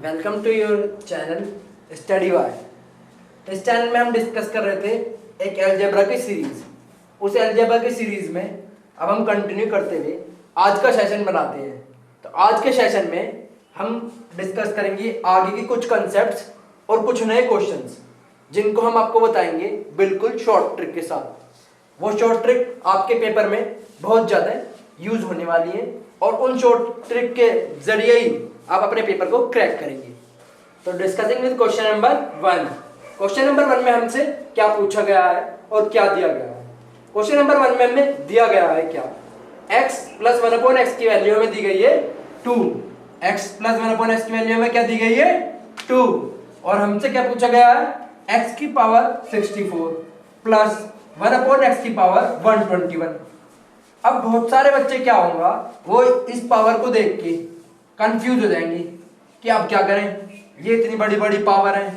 Welcome to your channel study Y. इस चैनल में हम डिस्कस कर रहे थे एक अलजेब्रा की सीरीज। उस अलजेब्रा की सीरीज में अब हम कंटिन्यू करते हुए आज का सेशन बनाते हैं। तो आज के सेशन में हम डिस्कस करेंगे आगे की कुछ कंसेप्ट्स और कुछ नए क्वेश्चंस, जिनको हम आपको बताएंगे बिल्कुल शॉर्ट ट्रिक के साथ। वो शॉर्ट ट्रिक आपके पेपर में बहुत ज़्यादा यूज होने वाली है और उन शॉर्ट ट्रिक के जरिए ही आप अपने पेपर को क्रैक करेंगे। तो discussing with question number 1। Question number 1 में हमसे क्या पूछा गया है और क्या दिया गया है। क्वेश्चन नंबर 1 में हमें दिया गया है क्या, x प्लस 1/x की वैल्यू हमें दी गई है 2। x प्लस 1/x की वैल्यू हमें क्या दी गई है 2, और हमसे क्या पूछा गया है x की पावर 64 प्लस 1/x की पावर 121। अब बहुत सारे बच्चे क्या होगा, वो इस पावर को देख के कंफ्यूज हो जाएंगे कि अब क्या करें, ये इतनी बड़ी बड़ी पावर है।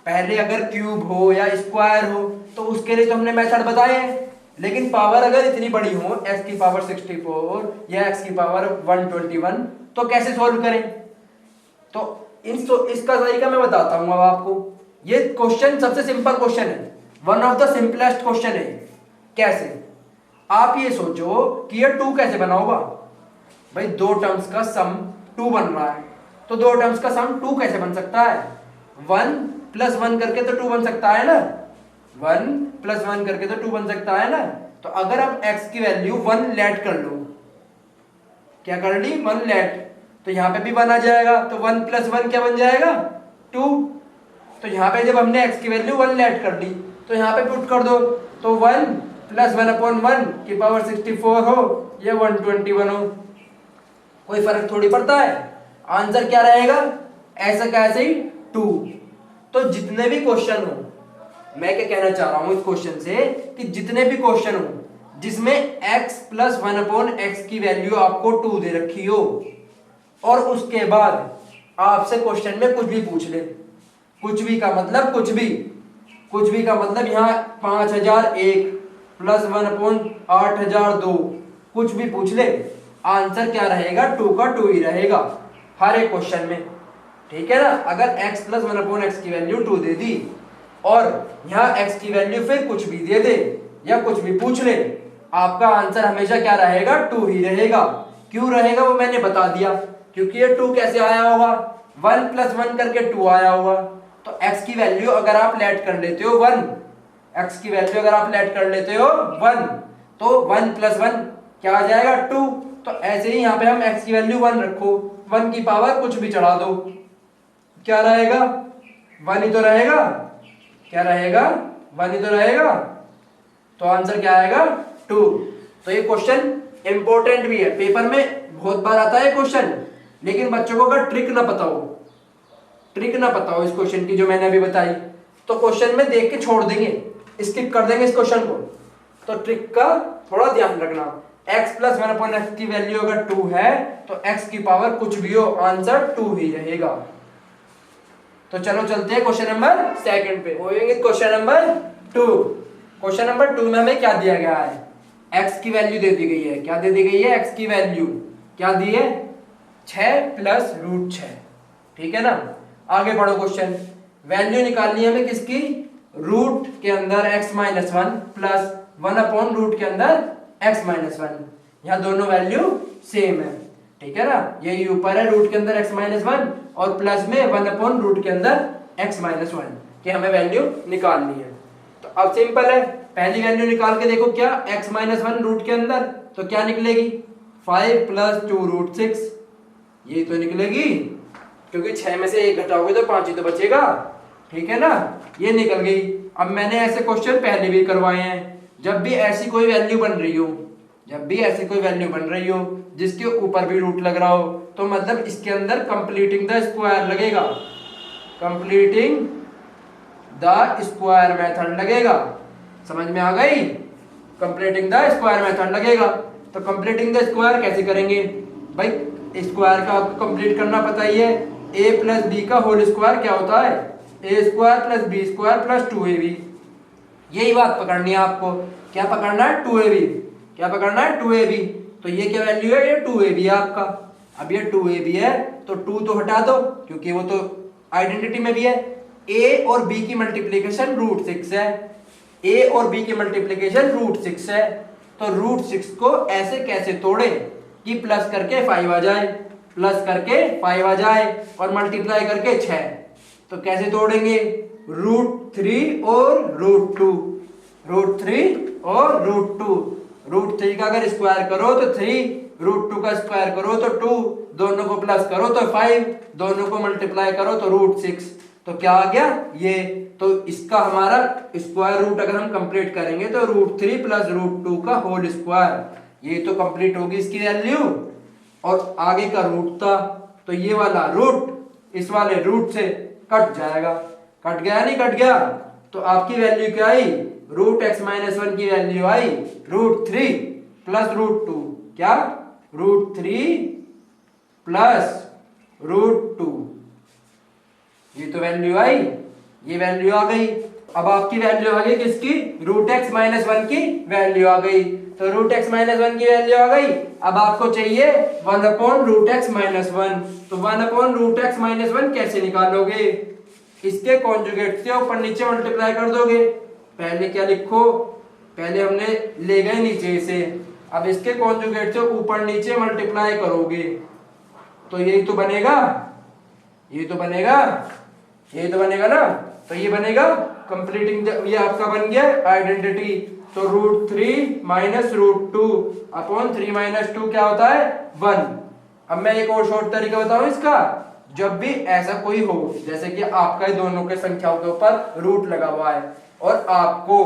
पहले अगर क्यूब हो या स्क्वायर हो तो उसके लिए तो हमने मेथड बताए हैं, लेकिन पावर अगर इतनी बड़ी हो x की पावर 64 या x की पावर 121 तो कैसे सॉल्व करें। तो इसका तरीका मैं बताता हूं अब आपको। ये क्वेश्चन सबसे सिंपल क्वेश्चन है, one of the simplest question है। कैसे, आप ये सोचो कि ये 2 कैसे बना होगा। भाई दो टर्म्स का सम 2 बन रहा है, तो दो टर्म्स का सम 2 कैसे बन सकता है, 1 प्लस 1 करके तो 2 बन सकता है ना, 1 प्लस 1 करके तो 2 बन सकता है ना। तो अगर आप x की वैल्यू 1 लेट कर लो, क्या कर ली 1 लेट, तो यहाँ पे भी 1 आ जाएगा, तो 1 प्लस 1 क्या बन जाएगा 2। तो यहाँ पे जब हमने x की वैल्यू 1 लेट कर ली तो यहाँ पे पुट कर दो, तो 1 प्लस 1/1 की पावर 64 हो या 121 हो, कोई फर्क थोड़ी पड़ता है। आंसर क्या रहेगा, ऐसा कैसे ही 2। तो जितने भी क्वेश्चन हो, मैं क्या कहना चाह रहा हूं इस क्वेश्चन से कि जितने भी क्वेश्चन हो जिसमें x प्लस 1/x की वैल्यू आपको 2 दे रखी हो और उसके बाद आपसे क्वेश्चन में कुछ भी पूछ ले, कुछ भी का मतलब कुछ भी का मतलब यहाँ 5001 प्लस 1/8002 कुछ भी पूछ ले, आंसर क्या रहेगा 2 का 2 ही रहेगा हर एक क्वेश्चन में, ठीक है ना। अगर x प्लस 1/x की वैल्यू 2 दे दी और यहाँ x की वैल्यू फिर कुछ भी दे दे या कुछ भी पूछ ले, आपका आंसर हमेशा क्या रहेगा 2 ही रहेगा। क्यों रहेगा वो मैंने बता दिया, क्योंकि ये 2 कैसे आया होगा, 1 प्लस 1 करके 2 आया होगा। तो x की वैल्यू अगर आप लेट कर लेते हो 1, x की वैल्यू अगर आप लेट कर लेते हो 1, तो 1 प्लस 1 क्या आ जाएगा 2। तो ऐसे ही यहाँ पे हम x की वैल्यू 1 रखो, 1 की पावर कुछ भी चढ़ा दो, क्या रहेगा 1 ही तो रहेगा, क्या रहेगा 1 ही तो रहेगा। तो आंसर क्या आएगा 2। तो ये क्वेश्चन इंपॉर्टेंट भी है, पेपर में बहुत बार आता है क्वेश्चन, लेकिन बच्चों को अगर ट्रिक ना पता हो इस क्वेश्चन की जो मैंने अभी बताई, तो क्वेश्चन में देख के छोड़ देंगे, स्किप कर देंगे इस क्वेश्चन को। तो ट्रिक का थोड़ा ध्यान रखना, x प्लस 1/x की वैल्यू अगर 2 है तो x की पावर कुछ भी हो, आंसर 2 ही रहेगा। तो चलो चलते हैं क्वेश्चन नंबर 2 पे, होएंगे क्वेश्चन नंबर 2। क्वेश्चन नंबर 2 में हमें क्या दिया गया है, x की वैल्यू दे दी गई है। क्या दे दी गई है, x की वैल्यू क्या दी है 6 प्लस √6, ठीक है ना। आगे बढ़ो, क्वेश्चन वैल्यू निकालनी है हमें किसकी, रूट के अंदर x माइनस 1 प्लस 1/रूट के अंदर x माइनस 1। यहाँ दोनों वैल्यू सेम है, ठीक है ना। ये ऊपर है रूट के अंदर x माइनस 1 और प्लस में 1/रूट के अंदर x माइनस 1 की हमें वैल्यू निकालनी है। तो अब सिंपल है, पहली वैल्यू निकाल के देखो, क्या x माइनस 1 रूट के अंदर, तो क्या निकलेगी 5 प्लस 2√6, ये तो निकलेगी, क्योंकि 6 में से 1 घटाओगे तो 5 ही तो बचेगा, ठीक है ना। ये निकल गई। अब मैंने ऐसे क्वेश्चन पहले भी करवाए हैं, जब भी ऐसी कोई वैल्यू बन रही हो जिसके ऊपर भी रूट लग रहा हो, तो मतलब इसके अंदर कंप्लीटिंग द स्क्वायर लगेगा, कंप्लीटिंग द स्क्वायर मेथड लगेगा। समझ में आ गई, कंप्लीटिंग द स्क्वायर मेथड लगेगा। तो कंप्लीटिंग द स्क्वायर कैसे करेंगे भाई, स्क्वायर का आपको कंप्लीट करना पता ही है, a प्लस बी का होल स्क्वायर क्या होता है, a square plus B square plus 2ab। यही बात पकड़नी है आपको, क्या पकड़ना है 2ab, क्या पकड़ना है 2ab। तो ये क्या वैल्यू है, ये 2ab है आपका। अब ये 2ab है तो 2 तो हटा दो, क्योंकि वो तो आइडेंटिटी में भी है। ए और बी की मल्टीप्लीकेशन √6 है, ए और बी की मल्टीप्लीकेशन √6 है। तो √6 को ऐसे कैसे तोड़े कि प्लस करके 5 आ जाए, प्लस करके 5 आ जाए और मल्टीप्लाई करके 6। तो कैसे तोड़ेंगे? √3 और √2, √3 और √2। √3 का अगर स्क्वायर करो तो 3, √2 का स्क्वायर करो तो 2, दोनों को प्लस करो तो 5, दोनों को मल्टीप्लाई करो तो √6। तो क्या आ गया ये? तो इसका हमारा स्क्वायर रूट अगर हम कंप्लीट करेंगे तो √3 + √2 का होल स्क्वायर, ये तो कंप्लीट होगी इसकी वैल्यू। और आगे का रूट था तो ये वाला रूट इस वाले रूट से कट जाएगा। कट गया नहीं कट गया? तो आपकी वैल्यू क्या आई? √x-1 की वैल्यू आई √3 + √2। क्या? √3 + √2। ये तो वैल्यू आई, ये वैल्यू आ गई। अब आपकी वैल्यू आ गई किसकी? √x-1 की वैल्यू आ गई। तो √x-1 की वैल्यू आ गई। अब आपको चाहिए 1/√x-1। तो 1/√x-1 कैसे निकालोगे? इसके कॉन्जुगेट से ऊपर नीचे मल्टीप्लाई कर दोगे। पहले क्या लिखो? पहले हमने ले गए नीचे से, अब इसके कॉन्जुगेट से ऊपर नीचे मल्टीप्लाई करोगे तो यही तो बनेगा, ये तो बनेगा, ये तो बनेगा ना। तो ये बनेगा कंप्लीटिंग, ये आपका बन गया आइडेंटिटी। तो √3 - √2 अपॉन 3 - 2 क्या होता है? 1। अब मैं एक और शॉर्ट तरीका बताऊं इसका। जब भी ऐसा कोई हो, जैसे कि आपका दोनों के संख्याओं के ऊपर रूट लगा हुआ है और आपको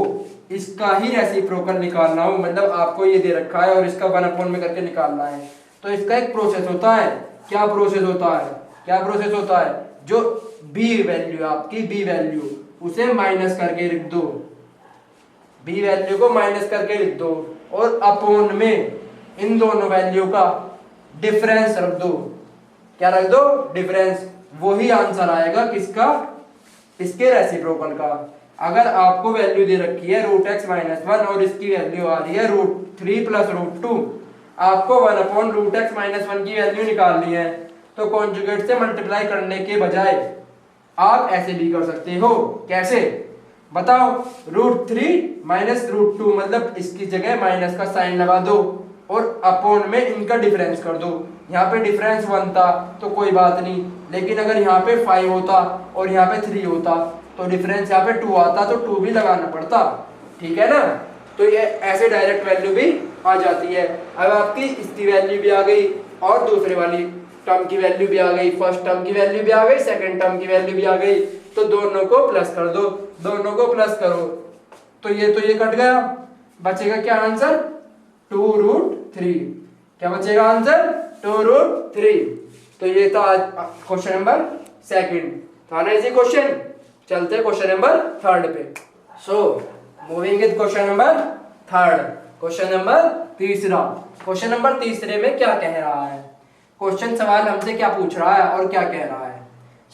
इसका ही रेसिप्रोकल निकालना हो, मतलब आपको ये दे रखा है और इसका 1 में करके निकालना है, तो इसका एक प्रोसेस होता है। क्या प्रोसेस होता है? क्या प्रोसेस होता है? जो बी वैल्यू आपकी, बी वैल्यू उसे माइनस करके लिख दो, बी वैल्यू को माइनस करके लिख दो और अपोन में इन दोनों वैल्यू का डिफरेंस रख दो। क्या रख दो? डिफरेंस। वही आंसर आएगा किसका? इसके रेसिप्रोकल का। अगर आपको वैल्यू दे रखी है √x-1 और इसकी वैल्यू आ रही है √3 + √2, आपको 1/√x-1 की वैल्यू निकालनी है, तो कॉन्जुगेट से मल्टीप्लाई करने के बजाय आप ऐसे भी कर सकते हो। कैसे बताओ? √3 - √2 मतलब इसकी जगह माइनस का साइन लगा दो और अपोन में इनका डिफरेंस कर दो। यहाँ पे डिफरेंस 1 था तो कोई बात नहीं, लेकिन अगर यहाँ पे 5 होता और यहाँ पे 3 होता तो डिफरेंस यहाँ पे 2 आता, तो 2 भी लगाना पड़ता। ठीक है ना? तो ये ऐसे डायरेक्ट वैल्यू भी आ जाती है। अब आपकी इसकी वैल्यू भी आ गई और दूसरे वाली टर्म की वैल्यू भी आ गई, फर्स्ट टर्म की वैल्यू भी आ गई, सेकंड टर्म की वैल्यू भी आ गई। तो दोनों को प्लस कर दो, दोनों को प्लस करो तो ये कट गया। बचेगा क्या आंसर? 2√3। क्या बचेगा आंसर? 2√3। तो ये था क्वेश्चन नंबर 2। था ना इजी क्वेश्चन? चलते हैं क्वेश्चन नंबर 3 पे। So moving with question number 3। Question number 3। Question number 3 में क्या कह रहा है? क्वेश्चन सवाल हमसे क्या पूछ रहा है और क्या कह रहा है?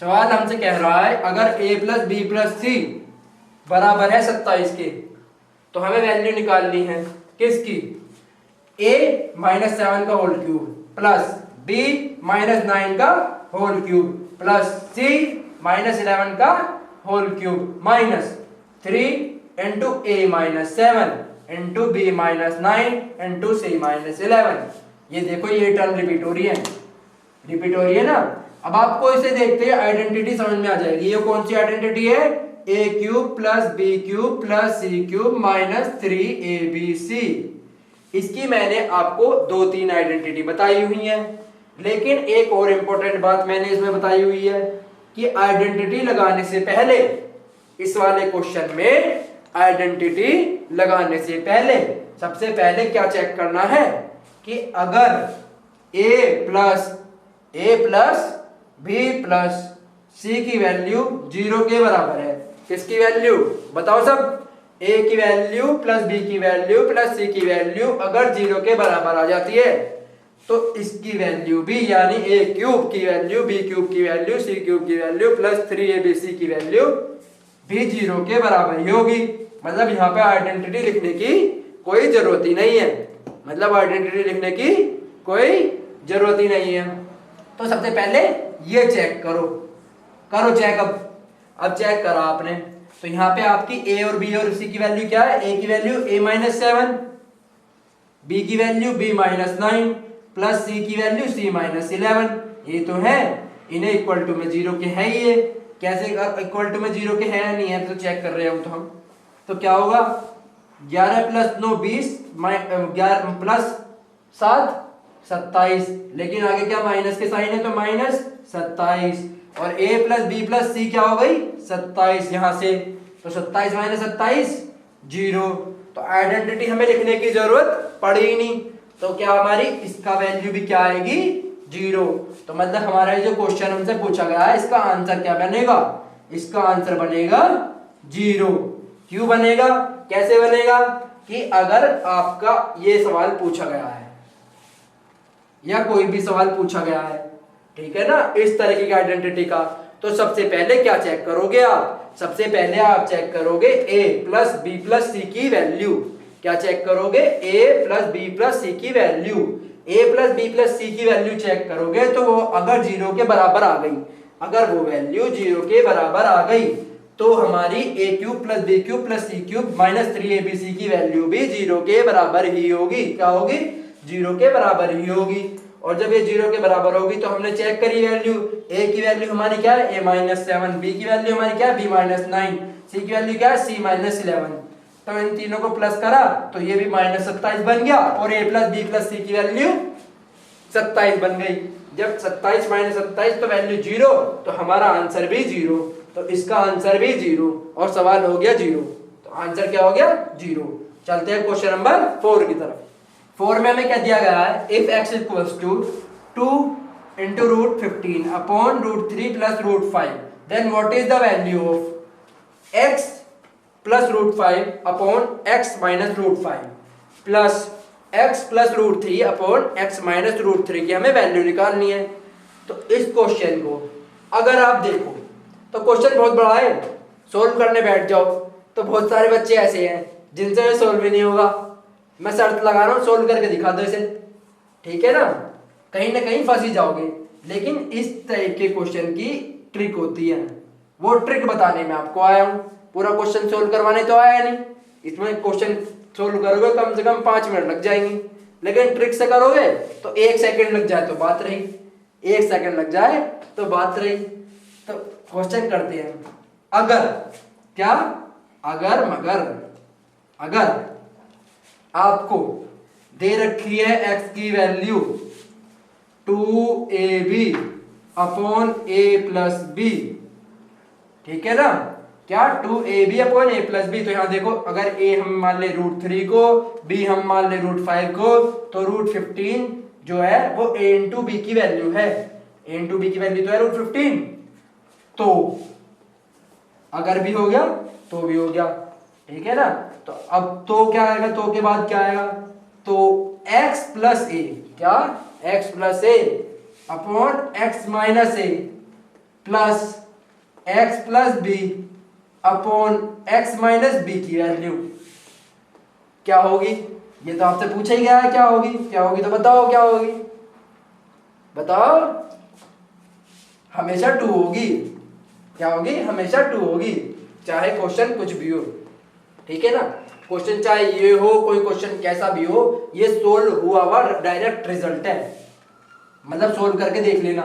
सवाल हमसे कह रहा है अगर a + b + c बराबर है 27 के, तो हमें वैल्यू निकालनी है किसकी? a - 7 का होल क्यूब प्लस b - 9 का होल क्यूब प्लस c - 11 का whole cube minus 3 × a - 7 × b - 9 × c - 11। ये देखो ये टर्म रिपीट हो रही है, रिपीट हो रही है ना। अब आपको इसे देखते हैं आइडेंटिटी समझ में आ जाएगी। ये कौन सी आइडेंटिटी है? a³ + b³ + c³ - 3abc। इसकी मैंने आपको 2-3 आइडेंटिटी बताई हुई है, लेकिन एक और इंपॉर्टेंट बात मैंने इसमें बताई हुई है कि आइडेंटिटी लगाने से पहले, इस वाले क्वेश्चन में आइडेंटिटी लगाने से पहले सबसे पहले क्या चेक करना है कि अगर a + b + c की वैल्यू 0 के बराबर है। किसकी वैल्यू बताओ सब? a की वैल्यू + b की वैल्यू + c की वैल्यू अगर 0 के बराबर आ जाती है तो इसकी वैल्यू भी, यानी a³ की वैल्यू, b³ की वैल्यू, c³ की वैल्यू प्लस 3abc की वैल्यू भी 0 के बराबर ही होगी। मतलब यहाँ पे आइडेंटिटी लिखने की कोई जरूरत ही नहीं है, मतलब आइडेंटिटी लिखने की कोई जरूरत ही नहीं है। तो सबसे पहले ये चेक करो करो चेक। अब चेक करा आपने तो यहाँ पे आपकी ए और बी और सी की वैल्यू क्या है? ए की वैल्यू a-7, बी की वैल्यू b-9 प्लस सी की वैल्यू c-11। ये तो है, इन्हें इक्वल टू में 0 के है ही। ये कैसे इक्वल टू में 0 के है या नहीं है तो चेक कर रहे हो तो हम। तो क्या होगा 11 प्लस 9 20, 11 प्लस 7 27, लेकिन आगे क्या माइनस के साइन है तो माइनस 27, और a प्लस बी प्लस सी क्या हो गई 27 यहां से, तो 27 माइनस 27 0। तो आइडेंटिटी हमें लिखने की जरूरत पड़ी ही नहीं, तो क्या हमारी इसका वैल्यू भी क्या आएगी 0। तो मतलब हमारा जो क्वेश्चन हमसे पूछा गया है इसका आंसर क्या बनेगा? इसका आंसर बनेगा 0। क्यों बनेगा? कैसे बनेगा कि अगर आपका ये सवाल पूछा गया है या कोई भी सवाल पूछा गया है, ठीक है ना, इस तरीके की आइडेंटिटी का, तो सबसे पहले क्या चेक करोगे आप? सबसे पहले आप चेक करोगे a plus B plus C की वैल्यू। क्या चेक करोगे? a plus B plus C की value. a plus B plus C की वैल्यू चेक करोगे तो वो अगर 0 के बराबर आ गई, अगर वो वैल्यू 0 के बराबर आ गई तो हमारी a cube plus B cube plus C cube minus 3abc की वैल्यू भी 0 के बराबर ही होगी। क्या होगी? 0 के बराबर ही होगी। और जब ये 0 के बराबर होगी तो हमने चेक करी वैल्यू, a की वैल्यू हमारी क्या है a-7, b की वैल्यू हमारी क्या है b-9, c की वैल्यू क्या है c-11। तो इन तीनों को प्लस करा तो ये भी -27 बन गया, और a plus B plus C की वैल्यू 27 बन गई। जब 27 माइनस 27 तो वैल्यू 0, तो हमारा आंसर भी 0, तो इसका आंसर भी 0 और सवाल हो गया 0। तो आंसर क्या हो गया 0। चलते हैं क्वेश्चन नंबर 4 की तरफ। 4 में हमें क्या दिया गया है? If x equals to 2 into root 15 upon root 3 plus root 5, then what is the value of x plus root 5 upon x minus root 5 plus x plus root 3 upon x minus root 3 की हमें value निकालनी है। तो इस question को अगर आप देखो तो क्वेश्चन बहुत बड़ा है, सोल्व करने बैठ जाओ तो बहुत सारे बच्चे ऐसे हैं जिनसे सोल्व भी नहीं होगा। मैं शर्त लगा रहा हूँ सोल्व करके दिखा दो इसे, ठीक है ना कहीं फंस ही जाओगे। लेकिन इस टाइप के क्वेश्चन की ट्रिक होती है, वो ट्रिक बताने में आपको आया हूँ, पूरा क्वेश्चन सोल्व करवाने तो आया नहीं। इसमें क्वेश्चन सोल्व करोगे कम से कम 5 मिनट लग जाएंगे, लेकिन ट्रिक से करोगे तो 1 सेकंड लग जाए तो बात रही, 1 सेकंड लग जाए तो बात रही। तो क्वेश्चन करते हैं, अगर क्या, अगर मगर, अगर आपको दे रखी है x की value 2ab upon a plus B, ठीक है ना, क्या 2ab upon a plus B. तो यहां देखो अगर a हम मान ले रूट 3 को, b हम मान ले रूट 5 को, तो रूट 15 जो है वो a इंटू बी की वैल्यू है, a इंटू बी की वैल्यू तो है रूट 15। तो अगर भी हो गया तो भी हो गया, ठीक है ना। तो अब तो क्या आएगा, तो के बाद क्या आएगा, तो x प्लस ए, क्या x plus A upon x minus A plus x plus B upon x minus B की वैल्यू क्या होगी? ये तो आपसे पूछा ही गया है क्या होगी, क्या होगी, तो बताओ क्या होगी, बताओ। हमेशा 2 होगी। क्या होगी? हमेशा 2 होगी, चाहे क्वेश्चन कुछ भी हो, ठीक है ना। क्वेश्चन चाहे ये हो, कोई क्वेश्चन कैसा भी हो, ये सोल्व हुआ हुआ डायरेक्ट रिजल्ट है, मतलब सोल्व करके देख लेना,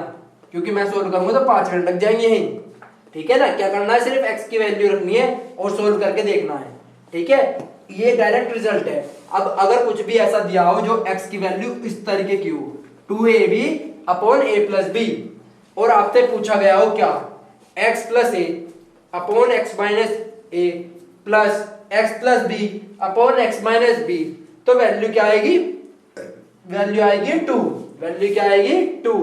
क्योंकि मैं सोल्व करूंगा तो 5 मिनट लग जाएंगे यहीं, ठीक है ना। क्या करना है, सिर्फ x की वैल्यू रखनी है और सोल्व करके देखना है, ठीक है। ये डायरेक्ट रिजल्ट है। अब अगर कुछ भी ऐसा दिया हो जो x की वैल्यू इस तरीके की हो 2ab upon a plus B, और आपसे पूछा गया हो क्या x plus A upon X minus A plus X plus B upon X minus B, तो वैल्यू क्या आएगी, वैल्यू आएगी 2, वैल्यू क्या आएगी 2।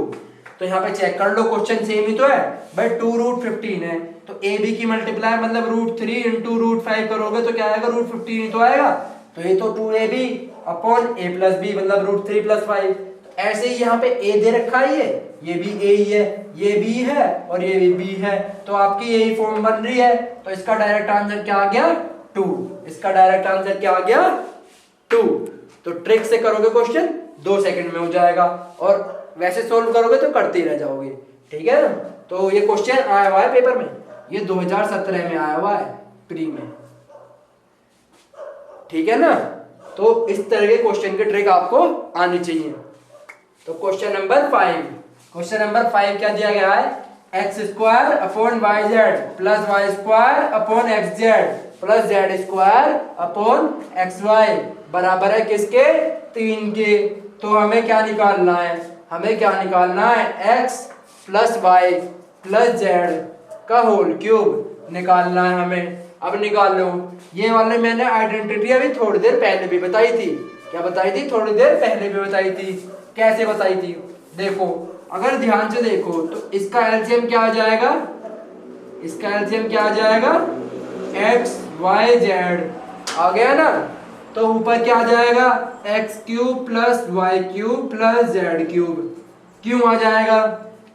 तो यहाँ पे चेक कर लो क्वेश्चन सेम ही तो है भाई, 2 रूट 15 है तो ए बी की मल्टीप्लाई मतलब रूट 3 इंटू रूट 5 करोगे तो क्या आएगा, रूट 15 ही तो आएगा। तो ये तो 2ab अपॉन ए प्लस बी मतलब रूट 3 प्लस 5। ऐसे ही यहाँ पे a दे रखा है, ये भी a ही है, ये b है और ये भी b है, तो आपकी यही फॉर्म बन रही है। तो इसका डायरेक्ट आंसर क्या आ गया 2, इसका डायरेक्ट आंसर क्या आ गया 2। तो ट्रिक से करोगे क्वेश्चन 2 सेकंड में हो जाएगा, और वैसे सोल्व करोगे तो करते ही रह जाओगे, ठीक है ना। तो ये क्वेश्चन आया हुआ है पेपर में, ये 2017 में आया हुआ है प्री में, ठीक है ना। तो इस तरह के क्वेश्चन की ट्रिक आपको आनी चाहिए। तो क्वेश्चन नंबर 5 क्या दिया गया है, x square upon y z plus y square upon x z plus z square upon x y बराबर है किसके, 3 के। तो हमें क्या निकालना है, हमें क्या निकालना है, x plus y plus z का होल क्यूब निकालना है हमें। अब निकाल लो, ये वाले मैंने आइडेंटिटी अभी थोड़ी देर पहले भी बताई थी। क्या बताई थी, थोड़ी देर पहले भी बताई थी। कैसे बताई थी, देखो अगर ध्यान से देखो तो इसका एलसीएम क्या आ जाएगा, इसका एलसीएम क्या आ जाएगा, एक्स वाई जेड आ गया ना। तो ऊपर क्या आ जाएगा, x cube plus Y cube plus Z cube. क्यों आ जाएगा,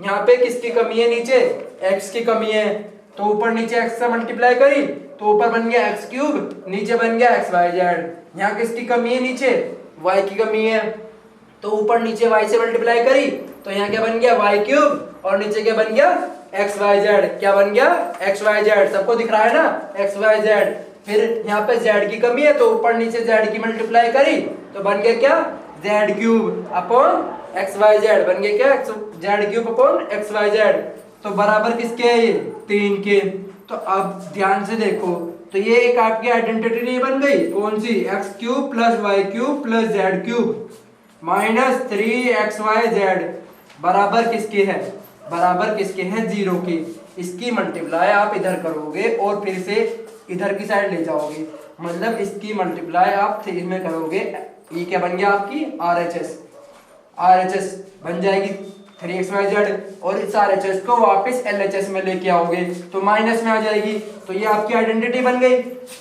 यहाँ पे किसकी कमी है, नीचे एक्स की कमी है, तो ऊपर नीचे एक्स से मल्टीप्लाई करी तो ऊपर बन गया एक्स क्यूब, नीचे बन गया एक्स वाई जेड। यहाँ किसकी कमी है, नीचे वाई की कमी है, तो ऊपर नीचे वाई से मल्टीप्लाई करी तो यहाँ क्या बन गया, वाई क्यूब, और नीचे क्या बन गया, एक्स वाई जेड। क्या बन गया, एक्स वाई जेड। सबको दिख रहा है ना, एक्स वाई जेड। फिर यहाँ पे जेड की कमी है तो ऊपर नीचे जेड की मल्टीप्लाई करी तो बन गया क्या, z cube upon x y z, बन गया क्या, z cube upon x y z. तो बराबर किसके है, ये 3 के। तो अब ध्यान से देखो, तो ये एक आपकी आइडेंटिटी नहीं बन गई, कौन सी, X cube plus Y cube plus Z cube minus 3xyz बराबर किसके है, बराबर किसके है, 0 के। इसकी मल्टीप्लाई आप इधर करोगे और फिर से इधर की साइड ले जाओगे, मतलब इसकी मल्टीप्लाई आप 3 में करोगे। ये क्या बन गया आपकी RHS बन जाएगी 3xyz, और इस RHS को वापस LHS में लेके आओगे तो माइनस में आ जाएगी। तो ये आपकी आइडेंटिटी बन गई।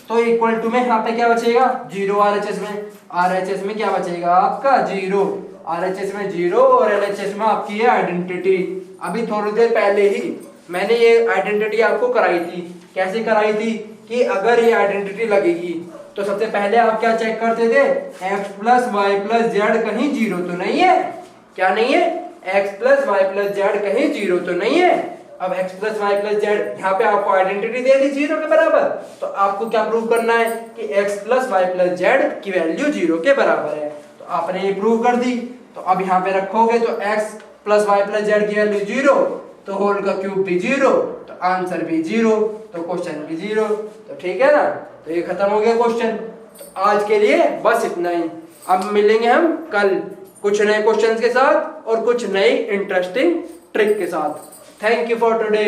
तो इक्वल टू में यहाँ पे क्या बचेगा, 0 RHS में क्या बचेगा आपका, 0 RHS में 0 और LHS में आपकी ये आइडेंटिटी। अभी थोड़ी देर पहले ही मैंने ये आइडेंटिटी आपको कराई थी। कैसे कराई थी कि अगर ये आइडेंटिटी लगेगी तो सबसे पहले आप क्या चेक करते थे, x plus y plus z कहीं 0 तो नहीं है, क्या नहीं है, x plus y plus z कहीं 0 तो नहीं है। अब x plus y plus z यहाँ पे आपको आइडेंटिटी दे दी 0 के बराबर, तो आपको क्या प्रूव करना है कि x plus y plus z की वैल्यू 0 के बराबर है। तो आपने ये प्रूव कर दी। तो अब यहाँ पे रखोगे तो x plus y plus z की वैल्यू 0, तो होल का क्यूब भी 0, तो आंसर भी 0, तो क्वेश्चन भी 0। तो ठीक है ना, तो ये खत्म हो गया क्वेश्चन। तो आज के लिए बस इतना ही। अब मिलेंगे हम कल कुछ नए क्वेश्चंस के साथ और कुछ नई इंटरेस्टिंग ट्रिक के साथ। Thank you for today.